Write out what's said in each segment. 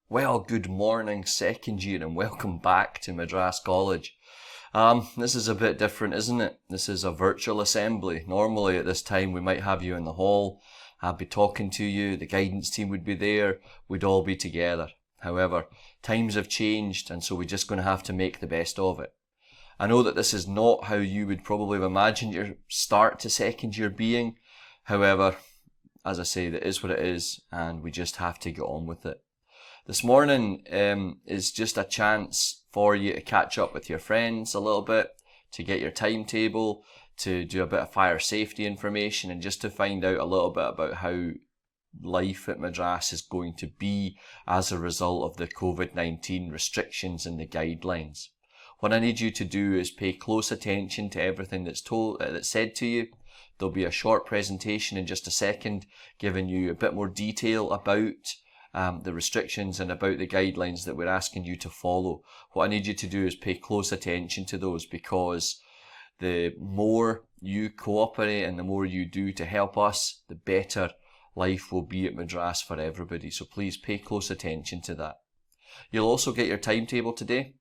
Well, good morning, second year, and welcome back to Madras College. This is a bit different, isn't it? This is a virtual assembly. Normally at this time we might have you in the hall, I'd be talking to you, the guidance team would be there, we'd all be together. However, times have changed, and so we're just going to have to make the best of it. I know that this is not how you would probably have imagined your start to second year being. However, as I say, that is what it is, and we just have to get on with it. This morning is just a chance for you to catch up with your friends a little bit, to get your timetable, to do a bit of fire safety information, and just to find out a little bit about how life at Madras is going to be as a result of the COVID-19 restrictions and the guidelines. What I need you to do is pay close attention to everything that's said to you. There'll be a short presentation in just a second giving you a bit more detail about the restrictions and about the guidelines that we're asking you to follow. What I need you to do is pay close attention to those, because the more you cooperate and the more you do to help us, the better life will be at Madras for everybody. So please pay close attention to that. You'll also get your timetable today.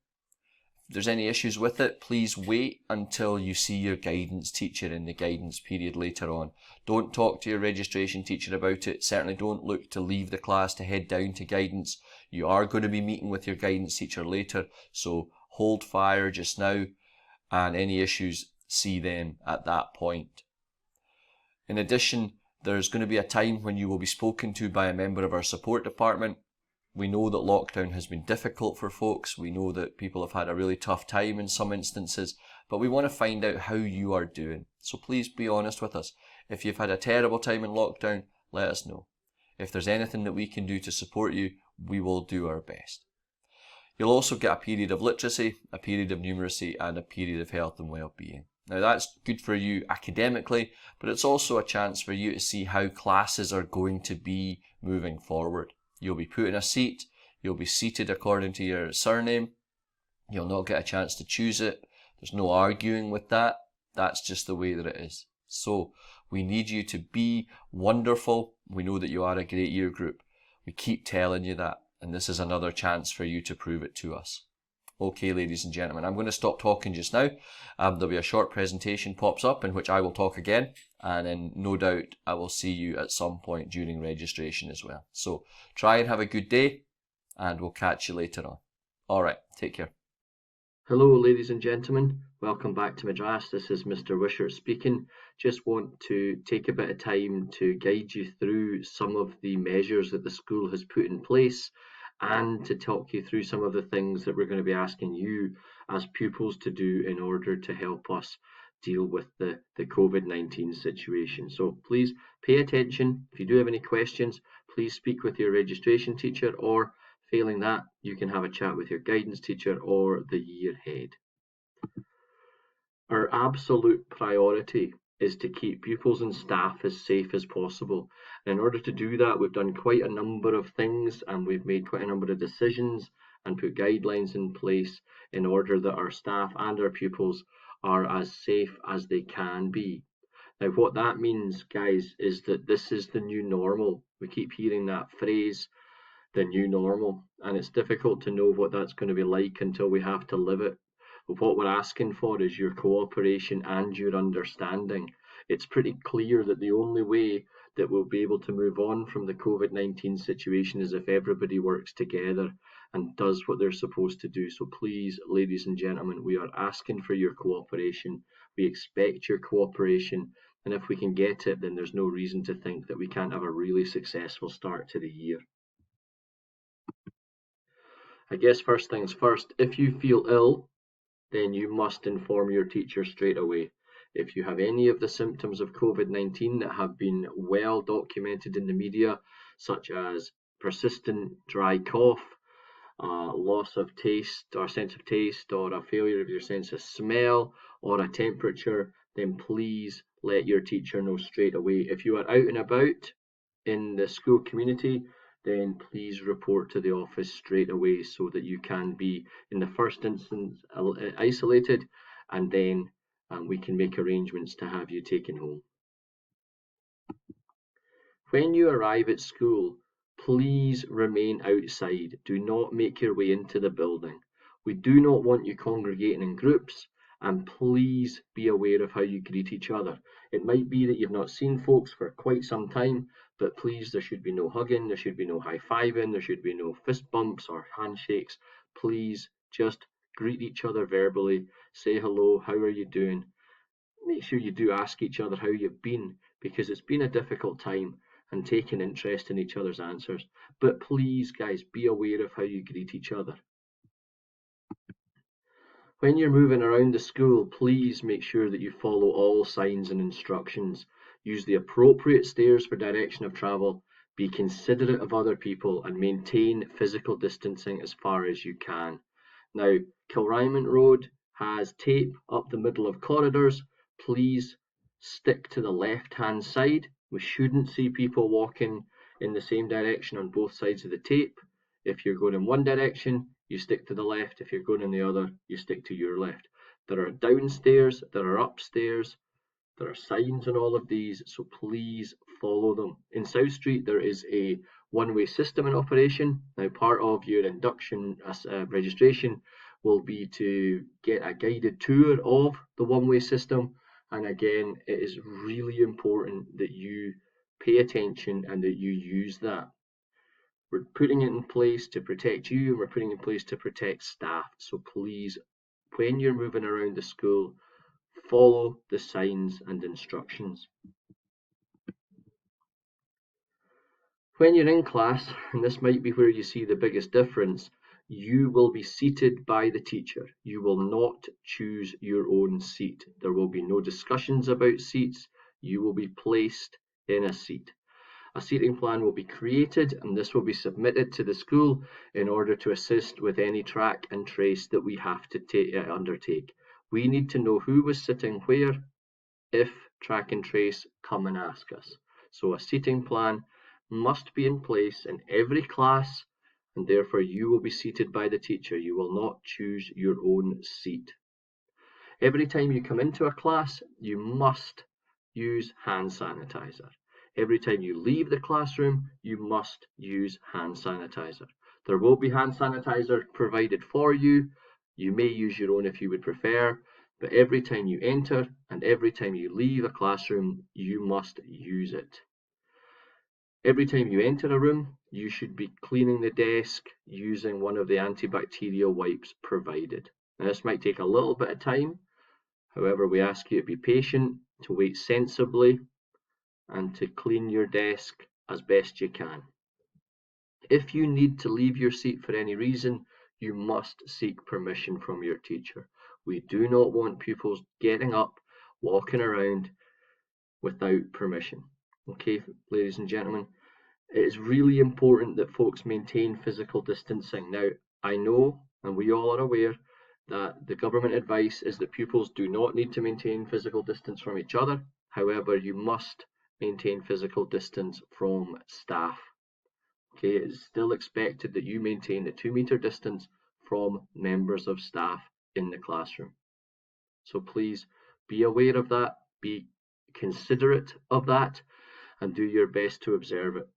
If there's any issues with it, please wait until you see your guidance teacher in the guidance period later on. Don't talk to your registration teacher about it. Certainly don't look to leave the class to head down to guidance. You are going to be meeting with your guidance teacher later, so hold fire just now, and any issues, see them at that point. In addition, there's going to be a time when you will be spoken to by a member of our support department. We know that lockdown has been difficult for folks. We know that people have had a really tough time in some instances, but we want to find out how you are doing. So please be honest with us. If you've had a terrible time in lockdown, let us know. If there's anything that we can do to support you, we will do our best. You'll also get a period of literacy, a period of numeracy, and a period of health and well-being. Now that's good for you academically, but it's also a chance for you to see how classes are going to be moving forward. You'll be put in a seat, you'll be seated according to your surname, you'll not get a chance to choose it, there's no arguing with that, that's just the way that it is. So, we need you to be wonderful. We know that you are a great year group. We keep telling you that, and this is another chance for you to prove it to us. Okay, ladies and gentlemen, I'm going to stop talking just now. There'll be a short presentation pops up in which I will talk again, and then no doubt I will see you at some point during registration as well. So try and have a good day, and we'll catch you later on. All right, take care. Hello, ladies and gentlemen. Welcome back to Madras. This is Mr. Wishart speaking. Just want to take a bit of time to guide you through some of the measures that the school has put in place, and to talk you through some of the things that we're going to be asking you as pupils to do in order to help us deal with the COVID-19 situation. So please pay attention. If you do have any questions, please speak with your registration teacher, or failing that, you can have a chat with your guidance teacher or the year head. Our absolute priority is to keep pupils and staff as safe as possible. And in order to do that, we've done quite a number of things, and we've made quite a number of decisions and put guidelines in place in order that our staff and our pupils are as safe as they can be. Now, what that means, guys, is that this is the new normal. We keep hearing that phrase, the new normal, and it's difficult to know what that's going to be like until we have to live it. But what we're asking for is your cooperation and your understanding. It's pretty clear that the only way that we'll be able to move on from the COVID-19 situation is if everybody works together and does what they're supposed to do. So please, ladies and gentlemen, we are asking for your cooperation. We expect your cooperation, and if we can get it, then there's no reason to think that we can't have a really successful start to the year. I guess first things first, if you feel ill, then you must inform your teacher straight away. If you have any of the symptoms of COVID-19 that have been well documented in the media, such as persistent dry cough, loss of taste or sense of taste, or a failure of your sense of smell, or a temperature, then please let your teacher know straight away. If you are out and about in the school community, then please report to the office straight away so that you can be, in the first instance, isolated, and then we can make arrangements to have you taken home. When you arrive at school, please remain outside. Do not make your way into the building. We do not want you congregating in groups, and please be aware of how you greet each other. It might be that you've not seen folks for quite some time, but please, there should be no hugging, there should be no high-fiving, there should be no fist bumps or handshakes. Please just greet each other verbally, say hello, how are you doing? Make sure you do ask each other how you've been, because it's been a difficult time, and take an interest in each other's answers. But please, guys, be aware of how you greet each other. When you're moving around the school, please make sure that you follow all signs and instructions. Use the appropriate stairs for direction of travel, be considerate of other people, and maintain physical distancing as far as you can. Now, Kilryman Road has tape up the middle of corridors. Please stick to the left-hand side. We shouldn't see people walking in the same direction on both sides of the tape. If you're going in one direction, you stick to the left. If you're going in the other, you stick to your left. There are downstairs, there are upstairs, there are signs on all of these, so please follow them. In South Street, there is a one-way system in operation. Now, part of your induction registration will be to get a guided tour of the one-way system. And again, it is really important that you pay attention and that you use that. We're putting it in place to protect you, and we're putting it in place to protect staff. So please, when you're moving around the school, follow the signs and instructions. When you're in class, and this might be where you see the biggest difference, you will be seated by the teacher. You will not choose your own seat. There will be no discussions about seats. You will be placed in a seat. A seating plan will be created, and this will be submitted to the school in order to assist with any track and trace that we have to undertake. We need to know who was sitting where if track and trace come and ask us. So a seating plan must be in place in every class, and therefore you will be seated by the teacher. You will not choose your own seat. Every time you come into a class, you must use hand sanitizer. Every time you leave the classroom, you must use hand sanitizer. There will be hand sanitizer provided for you. You may use your own if you would prefer, but every time you enter and every time you leave a classroom, you must use it. Every time you enter a room, you should be cleaning the desk using one of the antibacterial wipes provided. Now, this might take a little bit of time. However, we ask you to be patient, to wait sensibly, and to clean your desk as best you can. If you need to leave your seat for any reason, you must seek permission from your teacher. We do not want pupils getting up, walking around without permission. Okay, ladies and gentlemen, it is really important that folks maintain physical distancing. Now, I know, and we all are aware, that the government advice is that pupils do not need to maintain physical distance from each other. However, you must maintain physical distance from staff. Okay, it is still expected that you maintain a 2-meter distance from members of staff in the classroom. So please be aware of that, be considerate of that, and do your best to observe it.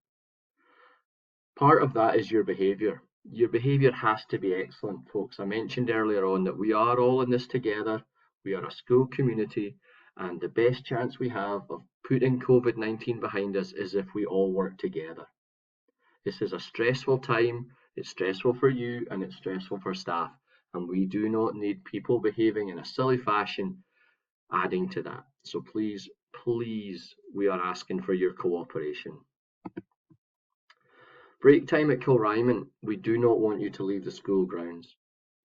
Part of that is your behaviour. Your behaviour has to be excellent, folks. I mentioned earlier on that we are all in this together. We are a school community, and the best chance we have of putting COVID-19 behind us is if we all work together. This is a stressful time. It's stressful for you and it's stressful for staff, and we do not need people behaving in a silly fashion adding to that. So please, we are asking for your cooperation. Break time at Kilryman, we do not want you to leave the school grounds.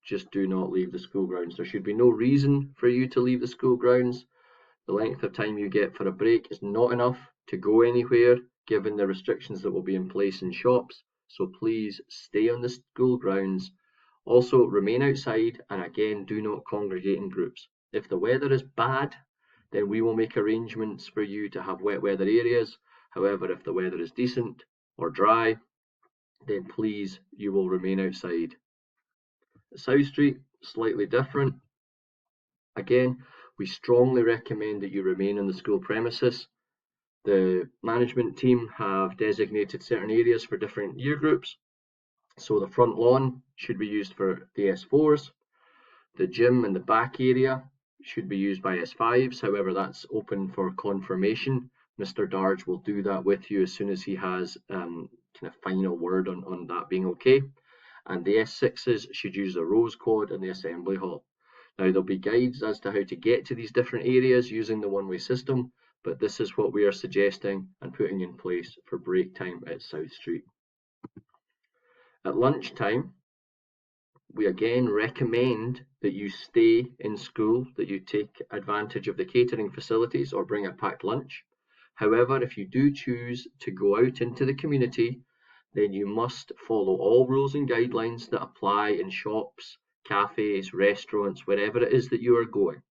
Just do not leave the school grounds. There should be no reason for you to leave the school grounds. The length of time you get for a break is not enough to go anywhere, given the restrictions that will be in place in shops. So please stay on the school grounds. Also remain outside, and again, do not congregate in groups. If the weather is bad, then we will make arrangements for you to have wet weather areas. However, if the weather is decent or dry, then please, you will remain outside. South Street, slightly different. Again, we strongly recommend that you remain on the school premises. The management team have designated certain areas for different year groups. So the front lawn should be used for the S4s. The gym and the back area should be used by S5s. However, that's open for confirmation. Mr. Darge will do that with you as soon as he has kind of final word on that being okay. And the S6s should use the rose quad in the assembly hall. Now, there'll be guides as to how to get to these different areas using the one-way system, but this is what we are suggesting and putting in place for break time at South Street. At lunchtime, we again recommend that you stay in school, that you take advantage of the catering facilities or bring a packed lunch. However, if you do choose to go out into the community, then you must follow all rules and guidelines that apply in shops, cafes, restaurants, wherever it is that you are going.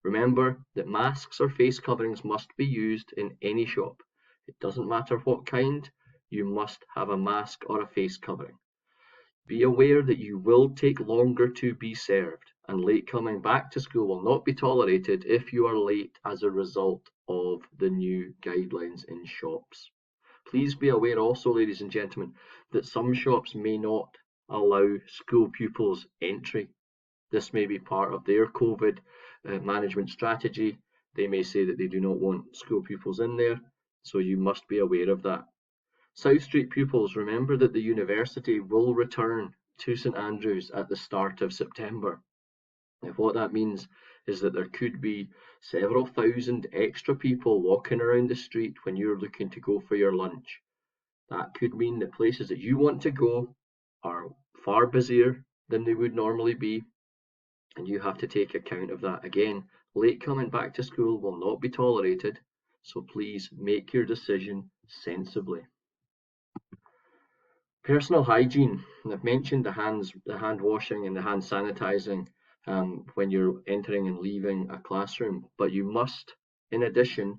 Remember that masks or face coverings must be used in any shop. It doesn't matter what kind, you must have a mask or a face covering. Be aware that you will take longer to be served, and late coming back to school will not be tolerated if you are late as a result of the new guidelines in shops. Please be aware also, ladies and gentlemen, that some shops may not allow school pupils entry. This may be part of their COVID management strategy. They may say that they do not want school pupils in there, so you must be aware of that. South Street pupils, remember that the university will return to St Andrews at the start of September. Now, what that means is that there could be several thousand extra people walking around the street when you're looking to go for your lunch. That could mean that places that you want to go are far busier than they would normally be, and you have to take account of that. Again, late coming back to school will not be tolerated, so please make your decision sensibly. Personal hygiene. I've mentioned the hand washing and the hand sanitizing when you're entering and leaving a classroom, but you must, in addition,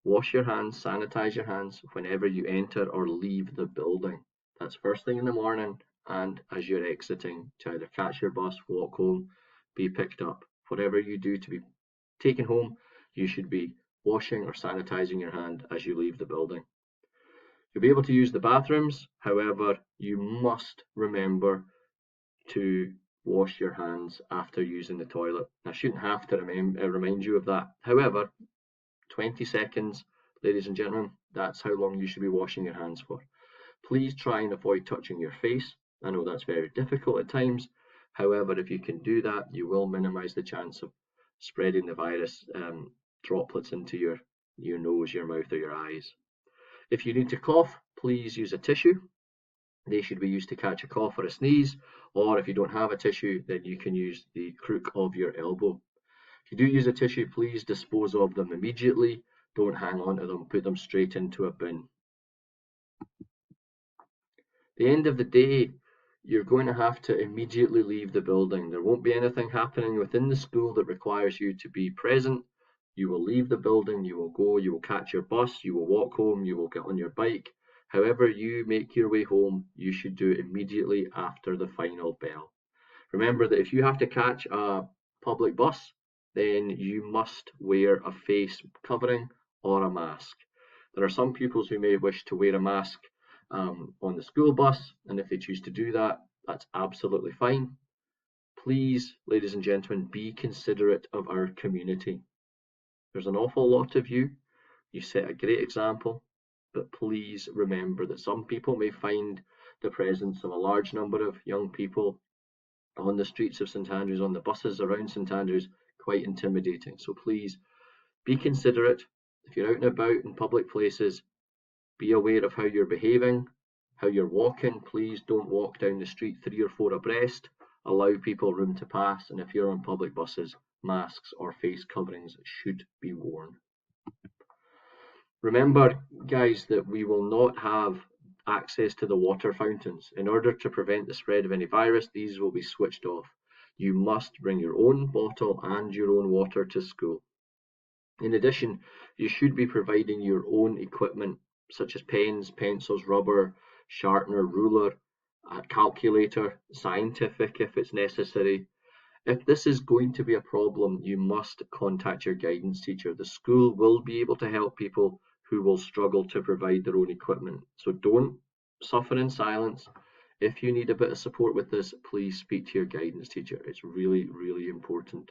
wash your hands, sanitize your hands whenever you enter or leave the building. That's first thing in the morning and as you're exiting to either catch your bus, walk home, be picked up. Whatever you do to be taken home, you should be washing or sanitizing your hand as you leave the building. You'll be able to use the bathrooms, however, you must remember to wash your hands after using the toilet. I shouldn't have to remind you of that. However, 20 seconds, ladies and gentlemen, that's how long you should be washing your hands for. Please try and avoid touching your face. I know that's very difficult at times. However, if you can do that, you will minimize the chance of spreading the virus droplets into your nose, your mouth, or your eyes. If you need to cough, please use a tissue. They should be used to catch a cough or a sneeze, or if you don't have a tissue, then you can use the crook of your elbow. If you do use a tissue, please dispose of them immediately. Don't hang on to them, put them straight into a bin. At the end of the day, you're going to have to immediately leave the building. There won't be anything happening within the school that requires you to be present. You will leave the building, you will go, you will catch your bus, you will walk home, you will get on your bike. However you make your way home, you should do it immediately after the final bell. Remember that if you have to catch a public bus, then you must wear a face covering or a mask. There are some pupils who may wish to wear a mask on the school bus, and if they choose to do that, that's absolutely fine. Please, ladies and gentlemen, be considerate of our community. There's an awful lot of you. You set a great example, but please remember that some people may find the presence of a large number of young people on the streets of St Andrews, on the buses around St Andrews, quite intimidating. So please be considerate. If you're out and about in public places, be aware of how you're behaving, how you're walking. Please don't walk down the street 3 or 4 abreast. Allow people room to pass, and if you're on public buses, masks or face coverings should be worn. Remember, guys, that we will not have access to the water fountains. In order to prevent the spread of any virus, these will be switched off. You must bring your own bottle and your own water to school. In addition, you should be providing your own equipment, such as pens, pencils, rubber, sharpener, ruler, a calculator, scientific if it's necessary. If this is going to be a problem, you must contact your guidance teacher. The school will be able to help people who will struggle to provide their own equipment. So don't suffer in silence. If you need a bit of support with this, please speak to your guidance teacher. It's really, really important.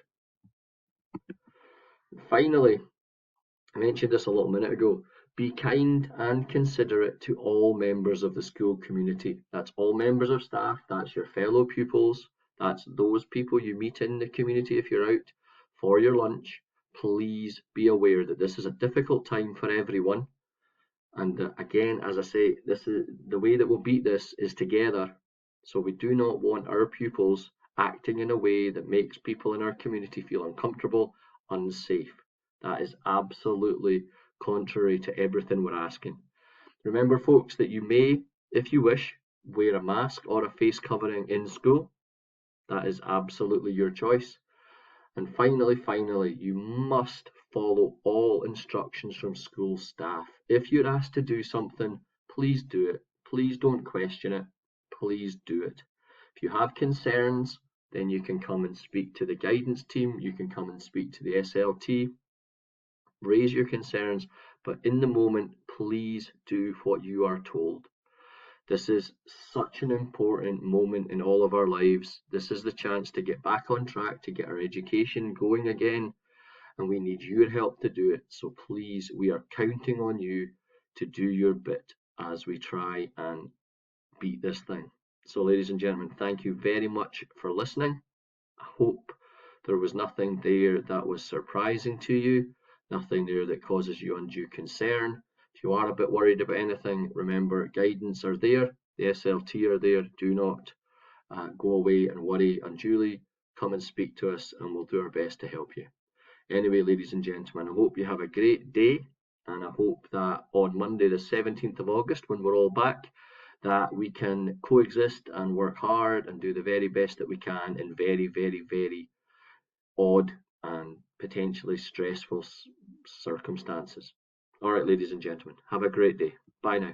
Finally, I mentioned this a little minute ago. Be kind and considerate to all members of the school community. That's all members of staff, that's your fellow pupils, that's those people you meet in the community if you're out for your lunch. Please be aware that this is a difficult time for everyone. And again, as I say, this is the way that we'll beat this is together. So we do not want our pupils acting in a way that makes people in our community feel uncomfortable, unsafe. That is absolutely contrary to everything we're asking. Remember, folks, that you may, if you wish, wear a mask or a face covering in school. That is absolutely your choice. And finally, you must follow all instructions from school staff. If you're asked to do something, please do it. Please don't question it. Please do it. If you have concerns, then you can come and speak to the guidance team. You can come and speak to the SLT. Raise your concerns, but in the moment, please do what you are told. This is such an important moment in all of our lives. This is the chance to get back on track, to get our education going again, and we need your help to do it. So please, we are counting on you to do your bit as we try and beat this thing. So ladies and gentlemen, thank you very much for listening. I hope there was nothing there that was surprising to you, nothing there that causes you undue concern. If you are a bit worried about anything, remember guidance are there, the SLT are there. Do not go away and worry unduly. Come and speak to us and we'll do our best to help you. Anyway, ladies and gentlemen, I hope you have a great day, and I hope that on Monday the 17th of August, when we're all back, that we can coexist and work hard and do the very best that we can in very, very, very odd and potentially stressful circumstances. All right, ladies and gentlemen, have a great day. Bye now.